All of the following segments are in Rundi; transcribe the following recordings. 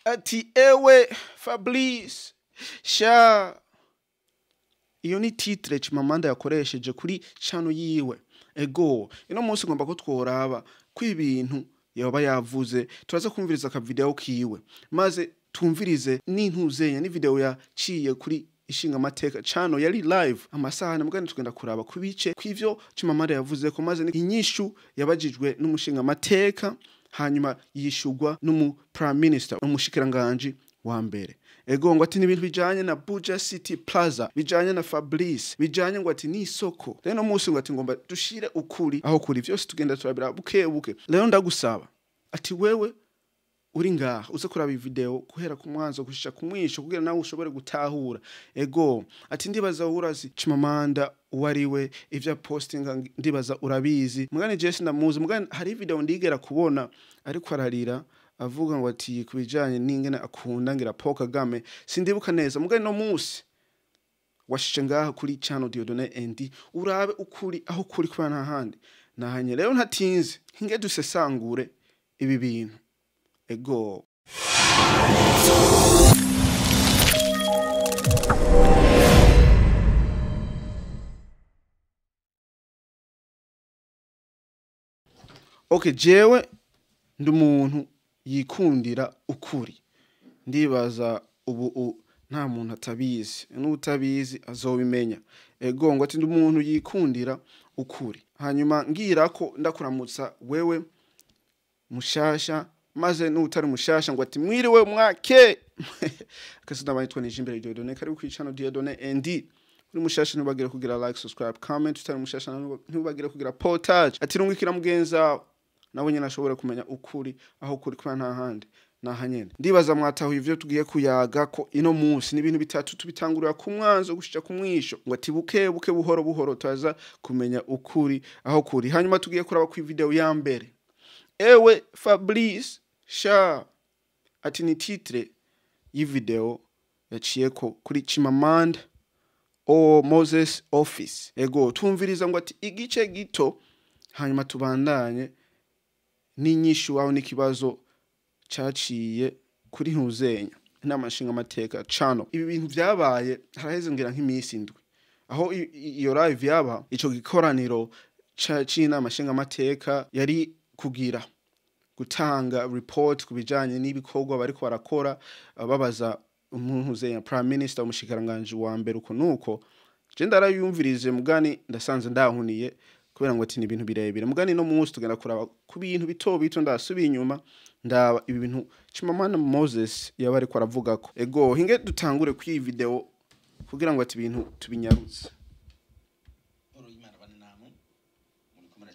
ati ewe Fabrice sha iyo ni titre Chimamanda yakoresheje kuri channel yiwe. Ego ino munsi ngomba ko tworaba kw'ibintu yoba yavuze turaza kumviriza ka video kiwe maze tumvirize n'intuzenya ni video yaciye kuri ishinga mateka channel yari live amasaha namugani tugenda kuraba kubice kw'ivyo Chimamanda yavuze ko maze inyishu yabajijwe n'umushinga mateka hanyuma yishugwa n'umu prime minister umushikiranganje wa mbere. Ego ngo ati n'ibintu bijanye na Buja City Plaza bijanye na Fabrice bijanye ngo ati ni soko rero munsi ngo ati ngomba dushire ukuri aho kuri vyose tugenda turabira buke rero ndagusaba ati wewe uri ngaha uze kuraba video kuhera ku mwanzo gushika ku mwisho kugira nawe ushobore gutahura. Ego ati ndibaza urazi Chimamanda uwariwe ivya posting ndibaza urabizi mugani Jesse ndamuzi mugani hari video ndigera kubona ariko ararira avuga ngo ati kubijanye n'ingene akunda ngira Paul Kagame sindibuka neza mugani no musi washishe ngaha kuri channel Dieudonné ND urabe ukuri aho kuri kwa ntahandi nahanye rero ntatinze hinge dusesangure ibi bintu. Ego okay jewe ndi umuntu yikundira ukuri ndibaza ubu nta muntu atabizi n'utabizi azobimenya. Ego ngo ati ndi umuntu yikundira ukuri hanyuma ngira ko ndakuramutsa wewe mushasha maze n'utari mushasha ngo ati mwiriwe mwake akasi nabayitwa ni Jimbere Dieudonné kari ku channel Dieudonné ND uri mushasha ntubagire kugira like subscribe comment utari mushasha ntubagire kugira partage ati rungikira mugenza nawe nyene ashobora kumenya ukuri aho kuri kwa nta handi nahanyene. Ndibaza mwataho ivyo tugiye kuyaga ko ino munsi n'ibintu bitatu tubitangurira ku mwanzo gushika ku mwisho ngo ati buke buhoro taza kumenya ukuri aho kuri hanyuma tugiye kuraba ku video ya mbere. Ewe Fabrice sha ati ni titre y'ivideo yaciyeko kuri Chimamanda o Moses office. Ego tumviriza ngo ati igice gito hanyuma tubandanye n'inyishu aho n'ikibazo caciye kuri ntuzenya n'amashinga mateka channel. Ibi bintu vyabaye haraheze ngira nk'imisi indwi aho iyo live yaba ico gikoraniro cina amashinga mateka yari kugira gutanga report kubijanye n'ibikorwa bariko barakora babaza umuntu prime minister umushikiranganje wa mbere uko nuko je ndarayumvirije mugani ndasanze ndahuniye kubera ngo ati ni ibintu birebire mugani no munsi tugenda kuraba ku bintu bito ndasubiye inyuma ndaba ibi bintu Chimamanda Moses yaba ariko aravuga ko. Ego hinge dutangure ku iyi video kugira ngo ati ibintu tubinyarutse.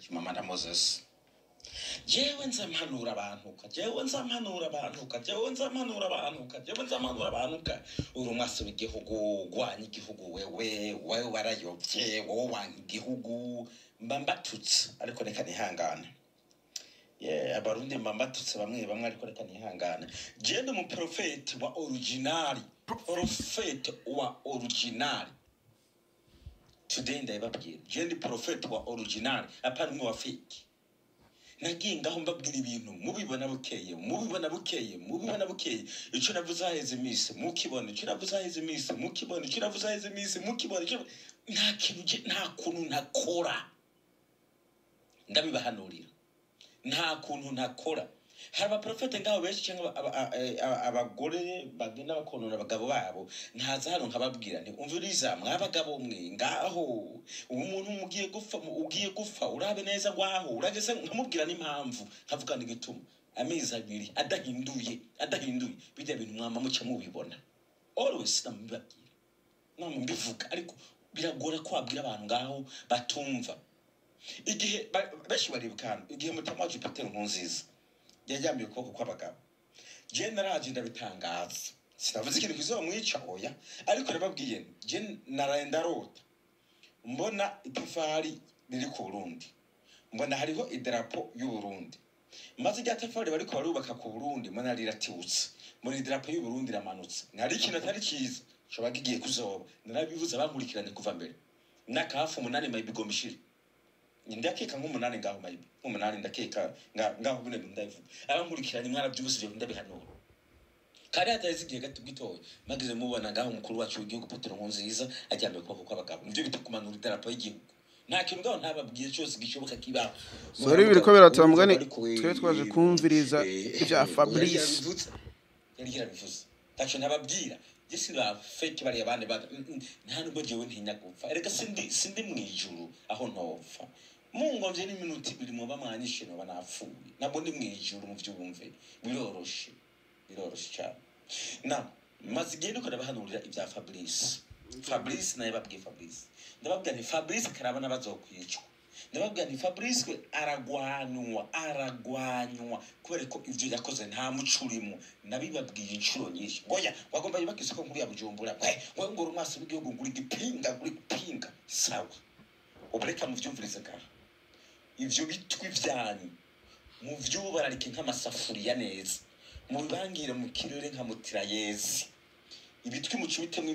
Chimamanda Moses jewe nzampanura abantu urumwasi w'igihugu gwanya igihugu wewe warayovye wowe wanga igihugu mbambatutse ariko reka nihangana abarundi mbambatutse bamwe ariko reka nihangana je ndi mu prophet wa original today ndababwira je ndi prophet wa original apana mu wa fake nagiye ngaho mbabwira ibintu mubibona bukeye ico navuze haheze iminsi mukibona ico navuze haheze iminsi mukibona ico navuze haheze iminsi mukibona nta kintu nta kuntu ntakora ndabibahanurira nta kuntu ntakora hari abaprofete ngaho benshi cyangwa abagore bagenda bakonona abagabo babo ntaza hano nkababwira nti umviriza mwabagabo mwe ngaho umuntu ugiye gufa urabe neza ngwaho urageze nkamubwira n'impamvu nkavuga n'igituma amezi abiri adahinduye bijya bintu mwama mucyo mubibona always namubwira namumbivuga ariko biragora kwabwira abantu ngaho batumva igihe benshi baribukana igihe mutamaje Peter Nkunziza yajyamye ukuboko kw'abagabo je naraje ndabitangaza sinavuze ikintu kizomwica oya ariko nababwiye je narenda rota mbona itafari riri ku Burundi mbona hariho idarapo y'u Burundi maze irya tafari bariko barubaka ku Burundi mbona riratibutse muri idarapo y'u Burundi ramanutse nari ikintu atari kiza shobaga igiye kuzoba narabivuze abankurikiranye kuva mbere nakahafu 8 mayibigomishire ndakeka nk'umunani ngaho mayibi umunani ndakeka ngaho bune ndayivuga abankurikiranye mwarabyubusije ndabihanura kari hatazi igihe gato gitoya magize mubona ngaho umukuru wacu w'igihugu Petero Nkurunziza ajyambe kuboko kw'abagabo nivyo bita kumanura idarapo y'igihugu nta kintu ngaho ntababwiye cyose gishoboka kibaho sori biriko biratambwa twe twaje kumviriza ibya Fabrice yari yarabivuze tacho ntababwira Jesi la fake bari abane bada nta nubwo jewe ntinya gupfa erega sindi mwijuru aho ntopfa mungo nje ni minute biri mu bamwanyishe no banapfuye nabo ndi mwijuru mu vyumve biroroshe cyane na mazigende ko ndabahanurira ibya Fabrice naye babwiye Fabrice ndababwira ni Fabrice karabana bazokwicwa ndababwira ni Fabrice aragwanywa kubera ko ivyo yakoze nta mucurimo nabibabwiye incuro nyinshi ngoya wagomba yibakise ko nkuri ya Bujumbura we ngoro umwasi w'igihugu nguri gipinga sawa obreka mu vyumvirize ka ivyo bitwi vyanyu mu vyo bararike nk'amasafuriya neza mu bangire mu kirere nka mutirayezi ibitwi mu cubitemo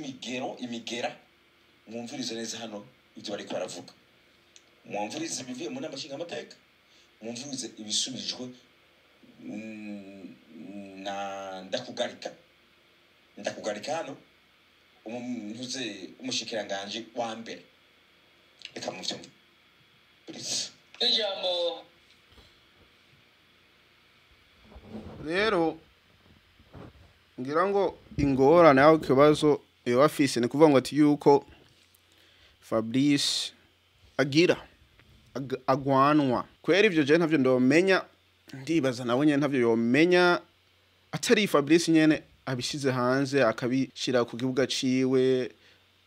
imigera mwumvirize neza hano ivyo bari baravuga mwumvirize bivuye mu namashinga amateka mwumvirize ibisubijwe na ndakugarika hano umuze umushikiranganje wa mbere reka mu vyo ijambo rero ngira ngo ingorane aho kibazo iyo afise ni kuvuga ngo ati yuko Fabrice agwanwa kwera ivyo je ntavyo ndomenya ndibaza nawe nyene ntavyo yomenya atari Fabrice nyene abishize hanze akabishira ku kibuga ciwe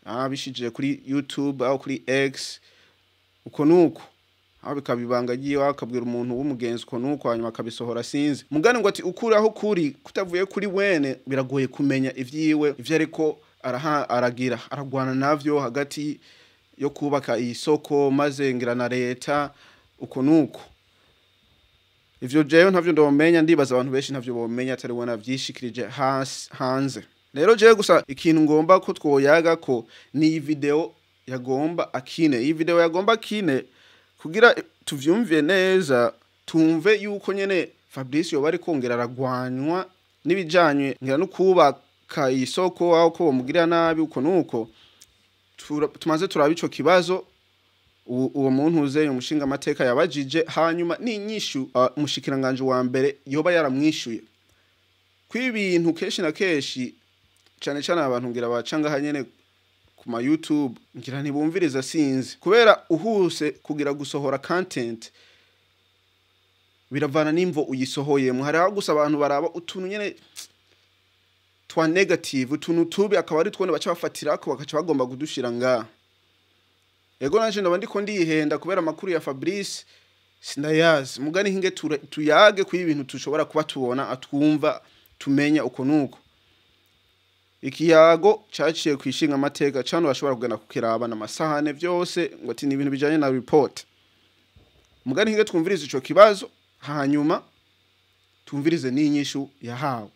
abishije kuri YouTube aho kuri X uko nuko aho bikabibangagiye akabwira umuntu w'umugenzi uko nuko hanyuma akabisohora sinzi mugani ngo ati ukuraho kuri kutavuye kuri wene biragoye kumenya ivyiwe ivyo ariko aragira aragwana navyo hagati yo kubaka isoko maze ngira na leta uko nuko ivyo jeyo ntavyo ndomenya ndibaza abantu benshi ntavyo bomenya atari wona vyishikirije hanze rero jeyo gusa ikintu ngomba ko twoyaga ko ni video yagomba akine kugira tuvyumvye neza tumve yuko nyene Fabrice yo bari kongera aragwanywa nibijanye ngira no kubaka isoko aho ko bamugira nabi uko nuko tumaze turaba ico kibazo uwo muntu uze umushinga amateka yabajije hanyuma n'inyishu umushikiranganje wa mbere yoba yaramwishuye kw'ibintu keshi na keshi cyane abantu ngira bacanga hanyene ku ma YouTube ngira ntibumviriza sinzi kubera uhuse kugira gusohora content biravana nimvo uyisohoye mu hari aho gusa abantu baraba utuntu nyene twa negative utuntu tubi akaba ari twone baca bafatira ko bakaca bagomba kudushira nga ego nanje ndabandi ko ndihenda kubera makuru ya Fabrice sindayazi mugani hinge tuyage ku ibintu tushobora kuba tubona atwumva tumenya uko nuko ikiyago caciye kwishinga amateka cano bashobora kugana kukiraba na masahane byose ngo ati ni ibintu bijanye na report mugani hinge twumvirize ico kibazo hanyuma tumvirize n'inyishu yahawe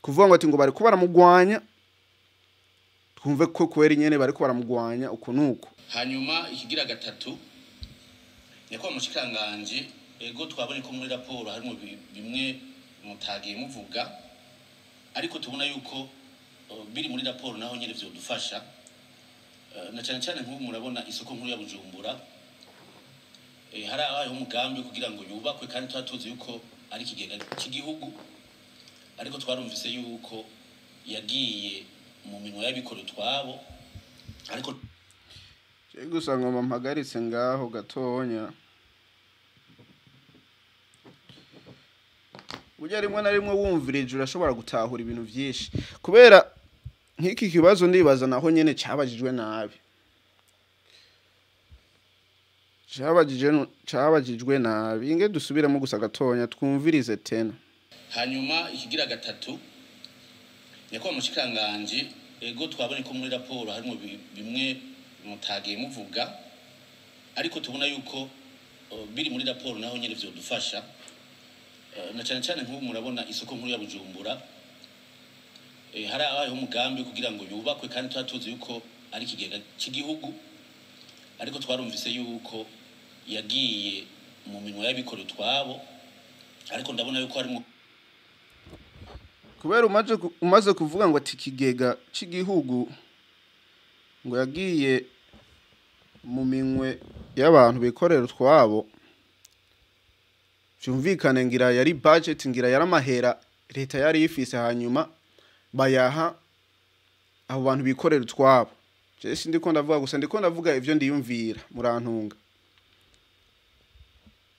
kuvuga ngo ati ngo bari ko baramugwanya twumve ko kweri nyene bari ko baramugwanya uko nuko hanyuma ikigira gatatu yako mushikanganje ego twabone ko muri raporo harimo bimwe mutagiye muvuga ariko tubona yuko biri muri raporo naho nyene vyo dufasha na cyane nk'ubu murabona isoko nkuru ya Bujumbura hari abaye umugambi kugira ngo yubakwe kandi twatuzi yuko ari kigega cy'igihugu ariko twarumvise yuko yagiye mu minwa y'abikoro twabo ariko gusa ngoma mpagaritse ngaho gatonya ujya rimwe na rimwe wumvirije urashobora gutahura ibintu byinshi kubera nk'iki kibazo ndibaza naho nyene cyabajijwe nabi cyabajijwe nabi inge dusubiremo gusa gatonya twumvirize tena hanyuma ikigira gatatu yako mushikanganje ego twabone ko muri raporo harimo bimwe mutagiye muvuga ariko tubona yuko biri muri raporo naho nyene vyo dufasha na cyane nk'ubu murabona isoko nkuru ya Bujumbura hari abaye umugambi kugira ngo yubakwe kandi twatuzi yuko ari kigega cy'igihugu ariko twarumvise yuko yagiye mu minwa y'abikoro twabo ariko ndabona yuko harimo kubera umaze kuvuga ngo ati ikigega cy'igihugu ngo yagiye mu minwe y'abantu bikorera utwabo, byumvikane ngira yari budget, ngira yari amahera leta yari ifise, hanyuma bayaha abo bantu bikorera utwabo. Je sindiko ndavuga gusa, ndiko ndavuga ivyo ndiyumvira, murantunga.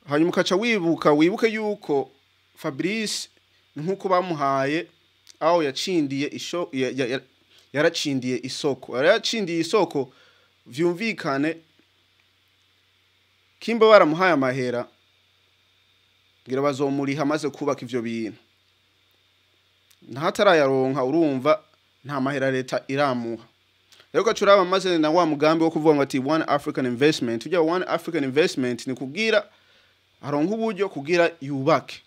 Hanyuma ukaca wibuke yuko Fabrice nkuko bamuhaye aho yacindiye yaracindiye isoko. Yaracindiye isoko, vyumvikane kimba baramuhaye amahera ngira bazomuriha amaze kubaka ivyo bintu. Ntatarayaronka, urumva nta mahera leta iramuha. Rero gacuraba maze na wa mugambi wo kuvuga ngo ati One African Investment. Ujya One African Investment ni kugira aronka uburyo kugira yubake.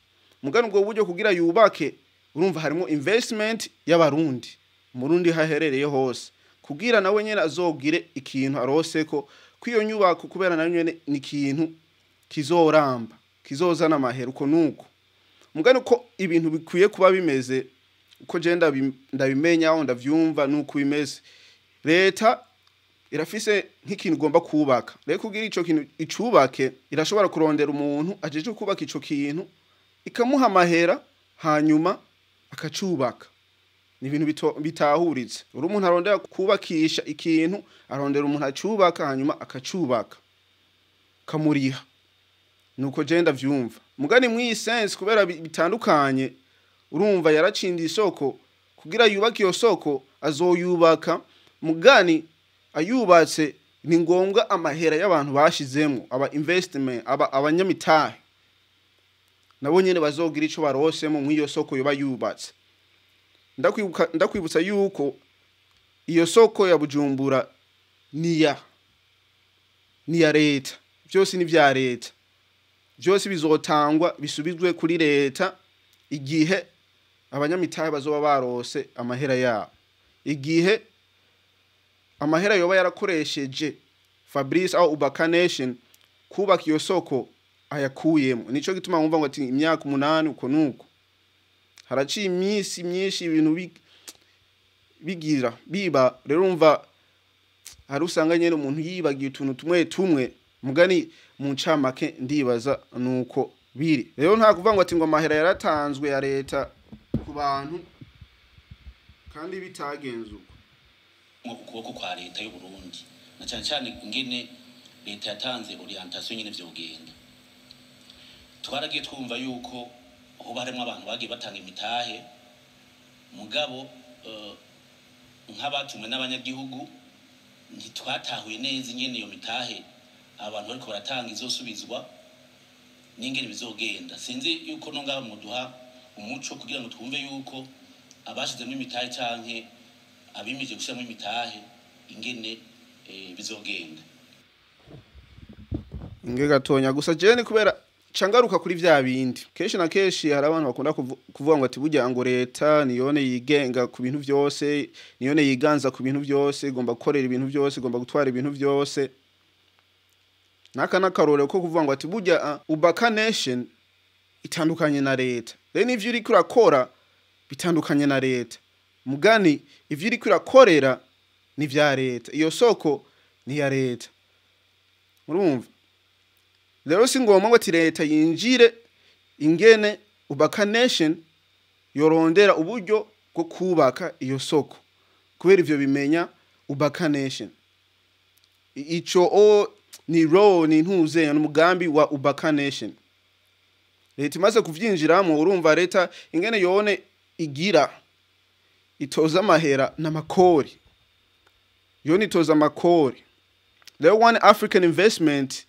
Mugano ubwo buryo kugira yubake, urumva harimo investment y'abarundi. Murundi haherereye hose. Kugira nawe nyene azogire ikintu aroseko kwiyo nyubako, kubera nayo nyene ni ikintu kizoramba, kizozana amahera uko nuko. Mugano ko ibintu bikwiye kuba bimeze uko je ndabimenya aho ndavyumva nuko bimeze. Leta irafise nk'ikintu ugomba kubaka. Rero kugira ico kintu icubake, irashobora kurondera umuntu ajeje kubaka ico kintu, ikamuha amahera, hanyuma akacubaka. Ni ibintu bitahuritse. Uri umuntu arondera kubakisha ikintu, arondera umuntu acubaka, hanyuma akacubaka, kamuriha. Nuko je ndavyumva. Mugani mwi sense kubera bitandukanye, urumva yaracindiye isoko, kugira yubake iyo soko azoyubaka. Mugani ayubatse ni ngombwa amahera y'abantu bashizemo, aba investment, abanyamitahe nabo nyene bazogira ico barosemo mu iyo soko yoba yubatse. Ndakwibutsa yuko iyo soko ya Bujumbura niya leta, byose ni vya leta, byose bizotangwa bisubizwe kuri leta igihe abanyamitahe bazoba barose amahera yabo, igihe amahera yoba yarakoresheje Fabrice au Ubaka Nation kubaka iyo soko ayakuyemo. Nico gituma nkumva ngo ati imyaka 8 uko nuko. Haraciye imisi myinshi ibintu biba. Rero umva hari usanga nyene umuntu yibagiye utuntu tumwe mugani mu ncamake ndibaza nuko biri. Rero nta kuvuga ngo ati ngo amahera yaratanzwe ya leta ku bantu kandi bitagenze uko. Ukuboko kwa leta y'u Burundi na cyane ingene leta yatanze orientation nyine vyogenda. Twaragiye twumva yuko aho baremwe abantu bagiye batanga imitahe, mugabo nk'abatumwe n'abanyagihugu ntitwatahuye neza ingene iyo mitahe abantu bariko baratanga izosubizwa n'ingene bizogenda. Sinzi yuko no ngaba muduha umuco kugira ngo twumve yuko abashizemo imitahe canke abimije gushiramo imitahe ingene bizogenda. Inge gatonya gusa jene kubera cangaruka kuri vya bindi. Keshi na keshi hari abantu bakunda kuvuga ngo ati burya ngo leta niyone yigenga ku bintu byose, niyone yiganza ku bintu byose, igomba gukorera ibintu byose, igomba gutwara ibintu byose. Naka nakarore ko kuvuga ngo ati burya Ubaka Nation itandukanye na leta. Rero n'ivyo uri kurakora bitandukanye na leta. Mugani ivyo uri kurakorera ni vya leta, iyo soko ni ya leta. Urumva? Rero singomba ngo ati leta yinjire ingene Ubaka Nation yorondera uburyo bwo kubaka iyo soko, kubera ivyo bimenya Ubaka Nation. Ico ni role ni ntuze n'umugambi wa Ubaka Nation. Leta imaze kuvyinjiramo, urumva leta ingene yone igira itoza amahera n'amakori, yone itoza amakori. Rero One African Investment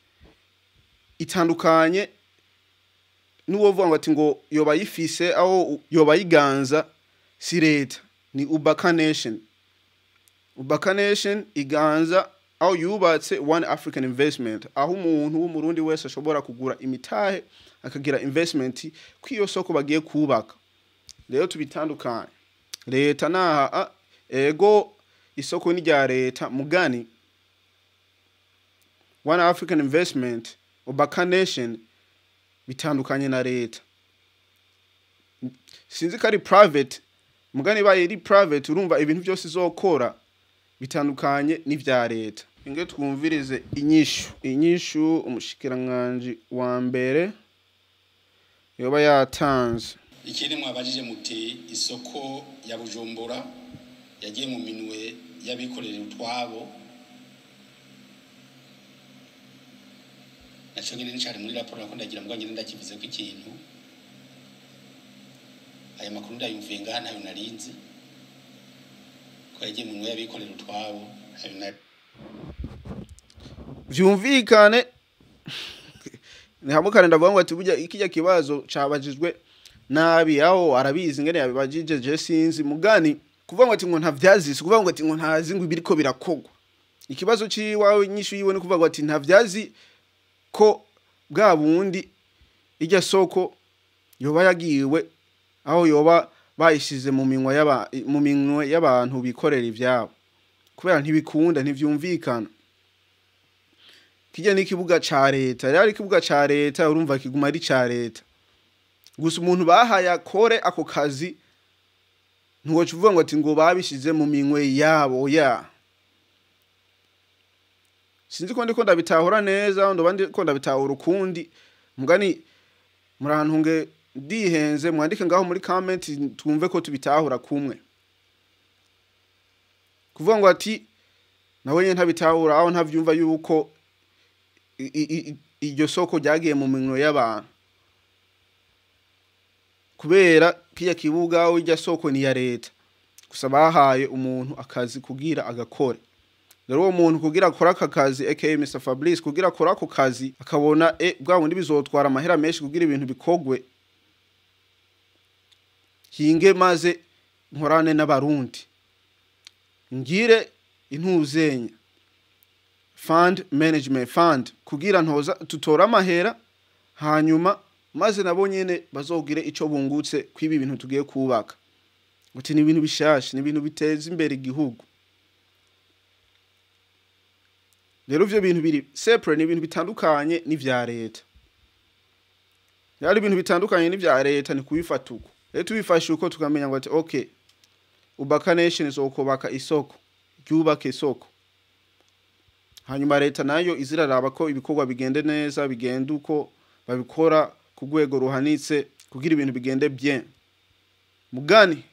itandukanye n'uwo vuga ngo ati ngo yoba yifise aho yoba yiganza si leta, ni Ubaka Nation. Ubaka Nation iganza aho yubatse One African Investment, aho umuntu w'umurundi wese ashobora kugura imitahe akagira investment kwiyo soko bagiye kubaka. Rero tubitandukanye. Leta naha ego isoko ni rya leta, mugani One African Investment, Ubaka Nation bitandukanye na leta. Sinzi kari private mugani baye iri private urumva ibintu byose izokora bitandukanye n'ivya leta. Inge twumvirize inyishu umushikiranganje wa mbere yoba yatanze. Ikindi mwabajije muti isoko ya Bujumbura yagiye mu minwe y'abikorera utwabo, naco nyine nicari muri raporo nako ndagira mbwa nyine ndakivuze ko ikintu aya makuru ndayumviye ngaha ntayo narinzi ko yagiye mu minwe y'abikorera utwabo vyumvikane ni hamukane ndavuga ngo ati burya ikijya kibazo cabajijwe nabi aho arabizi ngene yabibajije je sinzi mugani kuvuga ngo ati ngo ntavyazisi kuvuga ngo ati ngo ntazi ngo ibiriko birakogwa. Ikibazo ciwawe nyishu yiwe ni kuvuga ngo ati ntavyazi ko bwa bundi ijya soko yoba yagiwe aho yoba bayishize mu minwe y'abantu bikorera ivyabo kubera ntibikunda ntivyumvikana. Kijya n'ikibuga ca leta rero ikibuga ca leta urumva kiguma ari ca leta gusa umuntu bahaye akore ako kazi ntuwoca uvuga ngo ati ngo babishize mu minwe yabo ya sinzi ko ndiko ndabitahura neza ndo bandi ko ndabitahura ukundi mugani murantunge ndihenze mwandike ngaho muri comment twumve ko tubitahura kumwe kuvuga ngo ati nawe nyene ntabitahura aho ntavyumva yuko iryo soko ryagiye mu minwe y'abantu kubera kiya kibuga aho iryo soko ni ya leta gusa bahaye umuntu akazi kugira agakore. Rero uwo muntu kugira akora aka kazi aka Mr Fabrice kugira akora ako kazi akabona bwa bundi bizotwara amahera menshi kugira ibintu bikogwe hinge maze nkorane n'abarundi ngire intuzenya fund management fund kugira ntoza tutora amahera hanyuma maze nabo nyene bazogire ico bungutse kwibi bintu tugiye kubaka. Uti ni ibintu bishasha ni ibintu biteza imbere igihugu. Rero ivyo bintu biri separate ni ibintu bitandukanye n'ivya leta. Yari ibintu bitandukanye n'ivya leta ni kubifata uko. Rero tubifashe uko tukamenya ngo ati okay ubaka nation izokubaka isoko ryubake isoko hanyuma leta nayo iziraraba ko ibikorwa bigende neza bigende uko babikora ku rwego ruhanitse kugira ibintu bigende bien. Mugani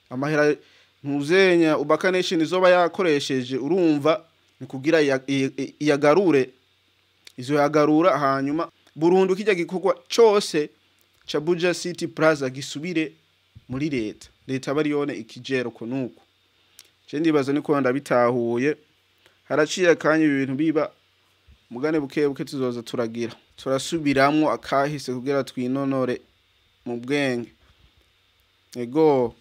amahera ntuzenya ubaka nation izoba yakoresheje urumva ni kugira yagarure izo yagarura hanyuma burundu kijya gikorwa cyose cha Buja City Plaza gisubire muri leta bari yone ikijero ko nuko je ndibaza niko ndabitahuye haraciye kanya ibintu biba mugane buke tuzoza turagira turasubiramwo akahise kugira twinonore mu bwenge ego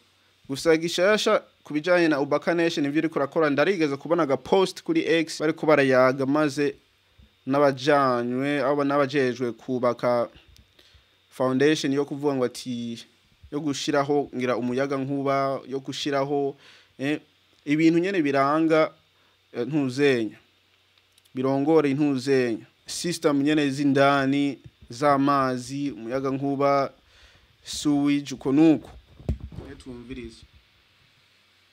gusa gishasha kubijanye na ubaka nation ivyo riko rakora ndarigeze kubona ga post kuri X bari ko barayaga maze n'abajanywe abo n'abajejwe kubaka foundation yo kuvuga ngo ati yo gushiraho ngira umuyaga nkuba yo gushiraho ibintu nyene biranga ntuzenya birongore intuzenya system nyene zindani z'amazi umuyaga nkuba sewage uko nuko tumvirize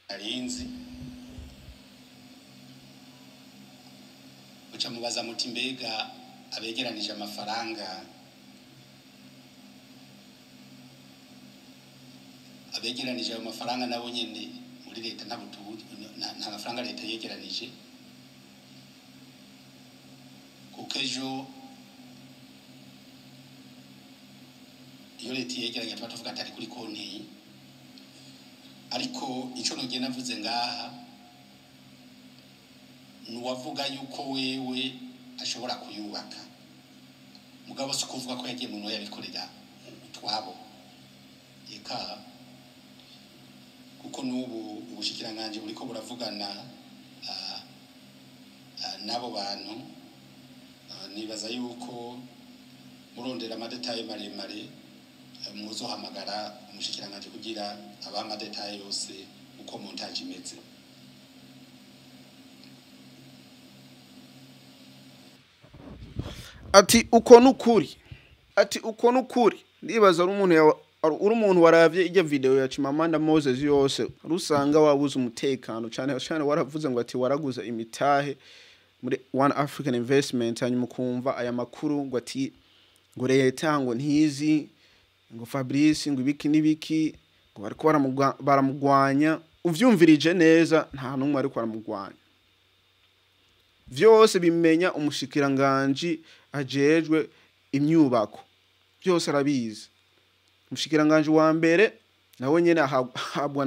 arinzi uca mubaza muti mbega abegeranije amafaranga abegeranije ayo mafaranga nabo nyene muri leta nta mafaranga leta yegeranije kuko ejo iyo leta yegeranye tuba tuvuga atari kuri konti ariko ico nogenda navuze ngaha nuwavuga yuko wewe ashobora kuyubaka mugabo si kuvuga ko yagiye mu noya bikorera twabo eka kuko nubu ubushikiranganje buriko buravugana nabo bantu nibaza yuko murondera amadetaye maremare muzohamagara umushikiranganje kugira abamadetaye yose uko montage imeze. Ati uko nukuri ndibaza ari umuntu uri umuntu waravye ijya video ya Chimamanda Moses yose rusanga wabuze umutekano cyane waravuze ngo ati waraguza imitahe muri One African Investment hanyuma kumva aya makuru ngo ati ngo leta ngo ntizi ngo Fabrice ngo ibiki nibiki ngo bariko baramugwanya uvyumvirije neza nta numwe ariko baramugwanya vyose bimenya umushikiranganje ajejwe imyubako byose arabizi umushikiranganje wa mbere nawe nyene ahabwa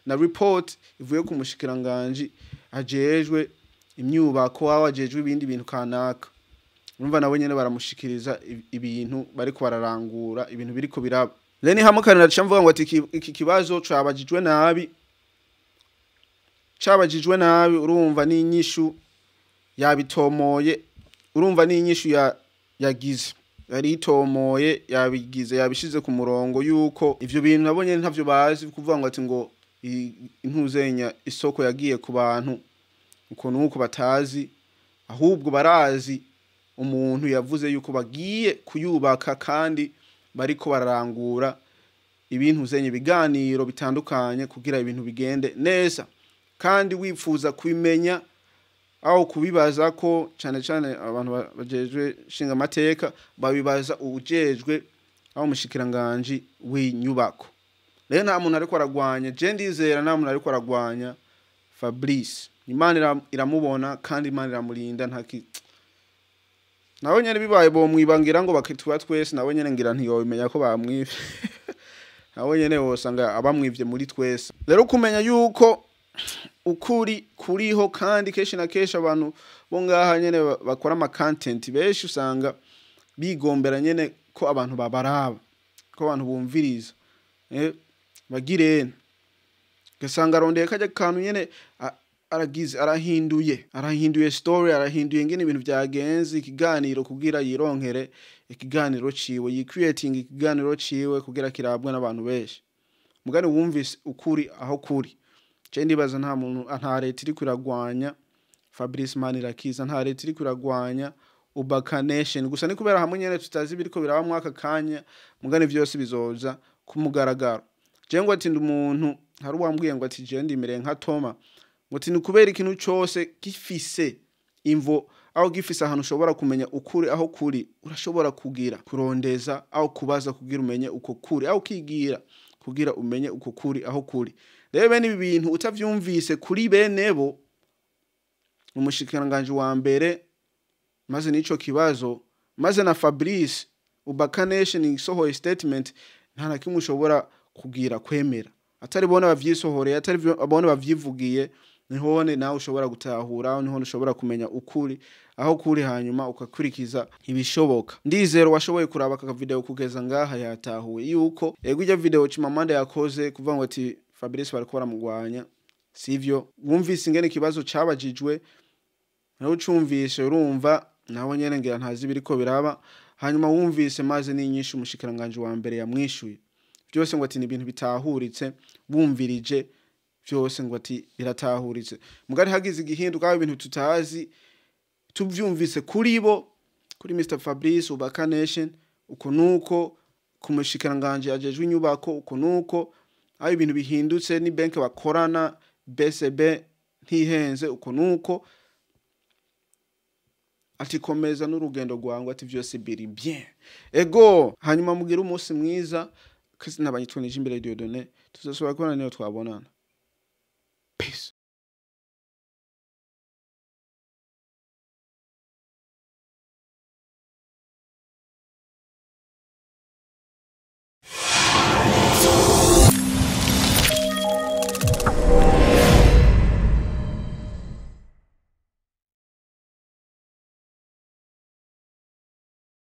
na report ivuye ku mushikiranganje ajejwe imyubako wawe ajejwe ibindi bintu kanaka urumva nawe nyene baramushikiriza ibintu bariko bararangura ibintu biriko biraba Leni hamukanira cyamvuga ngo ati iki kibazo cabajijwe nabi urumva n'inyishu yabitomoye urumva n'inyishu yagize yari itomoye yabigize yabishize ku murongo yuko ivyo bintu nabonye ntavyo bazi kuvuga ngo ati ngo intuzenya isoko yagiye ku bantu uko nuko batazi ahubwo barazi umuntu yavuze yuko bagiye kuyubaka kandi bariko bararangura ibintu zenye biganiro bitandukanye kugira ibintu bigende neza kandi wifuza kubimenya aho kubibaza ko cyane abantu bajejwe shinga amateka babibaza ubujejwe aho mushikiranganje w'inyubako rero nta muntu ariko aragwanya je ndizera nta muntu ariko aragwanya Fabrice Imana iramubona kandi Imana iramurinda ntaki nawe nyene bibaye bo mwibangira ngo bakitwa twese nawe nyene ngira ntiyobimenya ko bamwivye nawe nyene wosanga abamwivye muri twese rero kumenya yuko ukuri kuriho kandi keshi na keshi abantu bo ngaha nyene bakora ama content beshi usanga bigombera nyene ko abantu babaraba ko abantu bumviriza bagirene gasanga rondeye kaje kantu nyene arahinduye story arahinduye ngene ibintu byagenze ikiganiro kugira yironkere ikiganiro ciwe yicreating ikiganiro ciwe kugira kirabwa n'abantu beshi mugani wumvise ukuri aho kuri je ndibaza nta muntu nta leta iri kuragwanya Fabrice Manirakiza nta leta iri kuragwanya Ubaka Nation gusa ni kubera hamwe nyene tutazi biriko biraba mwaka kanya mugani vyose bizoza kumugaragaro je ngo ati umuntu hari wambwiye ngo ati je ndimere nka Toma ngo ati nikubera ikintu cyose gifise imvo aho gifise ahantu ushobora kumenya ukuri aho kuri urashobora kugira kurondeza aho kubaza kugira umenye uko kuri aho kigira kugira umenye uko kuri aho kuri rero bene ibi bintu utavyumvise kuri benebo umushikiranganje wa mbere maze nico kibazo maze na Fabrice Ubaka Nation isohoye statement nta na kimwe ushobora kugira kwemera atari bona bavyisohoreye atari abone bavyivugiye nihone nawe ushobora gutahura nihone ushobora kumenya ukuri aho kuri hanyuma ukakurikiza ibishoboka ndizero washoboye kuraba aka video kugeza ngaha yatahuye yuko ego ijya video Chimamanda yakoze kuvuga ngo ati Fabrice bariko baramugwanya sivyo wumvise ingene kibazo cabajijwe nawe ucumvise urumva nawe nyene ngira ntazi biriko biraba hanyuma wumvise maze n'inyishu umushikiranganje wa mbere yamwishuye byose ngo ati ni ibintu bitahuritse bumvirije byose ngo ati biratahuritse mugari hagize igihinduka ibintu tutazi tuvyumvise kuri bo kuri Mr Fabrice Ubaka Nation uko nuko kumushikiranganje ajejwe inyubako uko nuko aho ibintu bihindutse ni bank bakorana BCB ntihenze uko nuko ati komeza n'urugendo rwangu ati vyose biri bien ego hanyuma mugira umunsi mwiza kasi nabanyitwe nije imbere Dieudonné tuzosubira kubona niyo twabonana peace.